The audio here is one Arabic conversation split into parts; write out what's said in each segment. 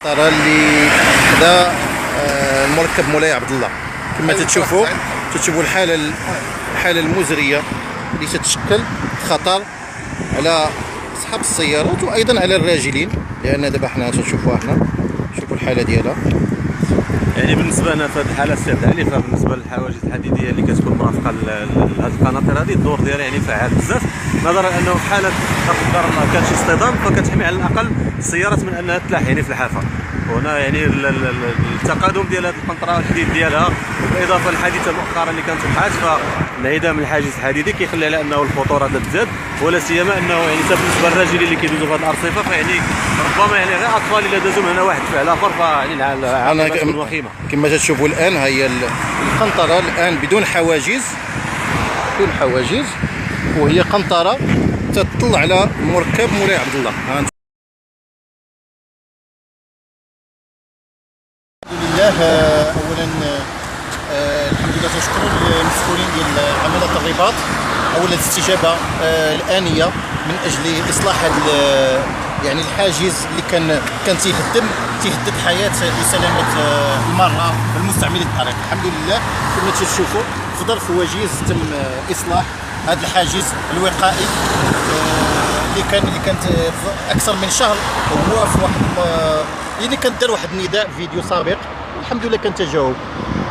ترى اللي هذا المركب مولاي عبد الله كما تتشوفوا الحاله المزريه اللي تتشكل خطر على اصحاب السيارات وايضا على الراجلين، لان دابا حنا تنشوفوها هنا، شوفوا الحاله ديالها. يعني بالنسبه لنا في هذه الحاله سي علي، فبالنسبه للحواجز الحديديه اللي كتكون مرافقه لهذه القناطر هذه، الدور ديالها يعني فعال بزاف، نظرا انه في حاله لا قدر الله كان شي اصطدام فكتحمي على الاقل السيارات من انها تلاح يعني في الحافه. هنا يعني التقادم ديال هذه القنطره الحديد ديالها، بالاضافه للحادثه مؤخرا اللي كانت وقعت، فانعدام الحاجز الحديدي كيخلي على انه الخطوره تزداد، ولا سيما انه يعني بالنسبه للراجلين اللي كيدوزوا في هذه الارصفه، فيعني ربما يعني غير اطفال الا دازوا من هنا واحد فعل اخر فيعني العاقبه وخيمه. كما تشوفوا الان هي القنطره الان بدون حواجز، وهي قنطره تطل على مركب مولاي عبد الله. الحمد لله، اولا الحمد لله تنشكروا المسؤولين ديال عمليه الرباط اولا الاستجابه الانيه من اجل اصلاح يعني الحاجز اللي كان تيهدد حياه وسلامه المراه والمستعملين الطريق. الحمد لله كما تشوفوا في ظرف وجيز تم اصلاح هذا الحاجز الوقائي اللي كانت اكثر من شهر هو في واحد يعني كان دار واحد النداء فيديو سابق، الحمد لله كان تجاوب.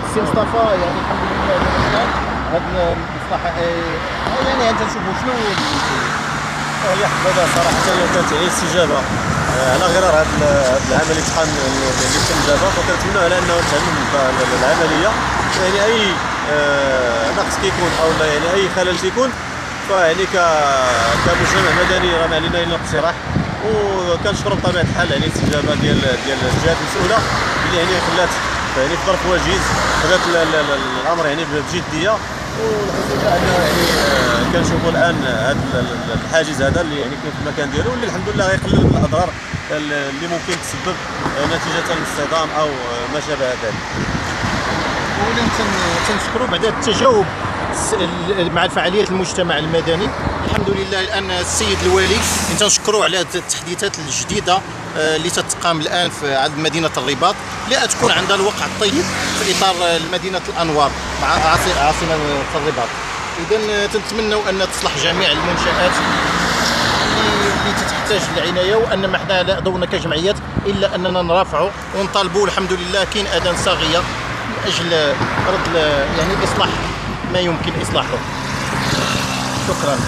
السي مصطفى يعني الحمد لله هذا الاصلاح يعني انت تشوفوا شنو هي هذا صراحه هي كانت يعني استجابه على غرار هذا العمليه تقام اللي تم دابا، فكنتمنى على انه تهمم العمليه، يعني اي نقص كيكون او يعني اي خلل كيكون فيعني كمجتمع مدني راه ما علينا الا الاقتراح، وكنشكروا بطبيعه الحال يعني الاستجابه ديال الجهات المسؤوله اللي يعني خلات يعني في ظرف وجيز خدات الامر يعني بجديه، والحمد لله ان يعني كنشوفوا الان هذا الحاجز هذا اللي يعني كاين في المكان ديالو، اللي الحمد لله غيقلل من الاضرار اللي ممكن تسبب نتيجه الاصطدام او ما شابه ذلك. اولا تنشكروا بعد التجاوب مع فعاليات المجتمع المدني. الحمد لله الان السيد الوالي تنشكروا على التحديثات الجديده اللي تتقام الان في مدينه الرباط، اللي تكون عندها الوقع الطيب في اطار مدينه الانوار مع عاصمه الرباط. اذا تنتمنوا ان تصلح جميع المنشات اللي تحتاج للعنايه، وان ما حنا لا دورنا كجمعيات الا اننا نرافعوا ونطالبوا. الحمد لله كاين اذان صاغيه من اجل رد يعني اصلاح ما يمكن اصلاحه. شكرا.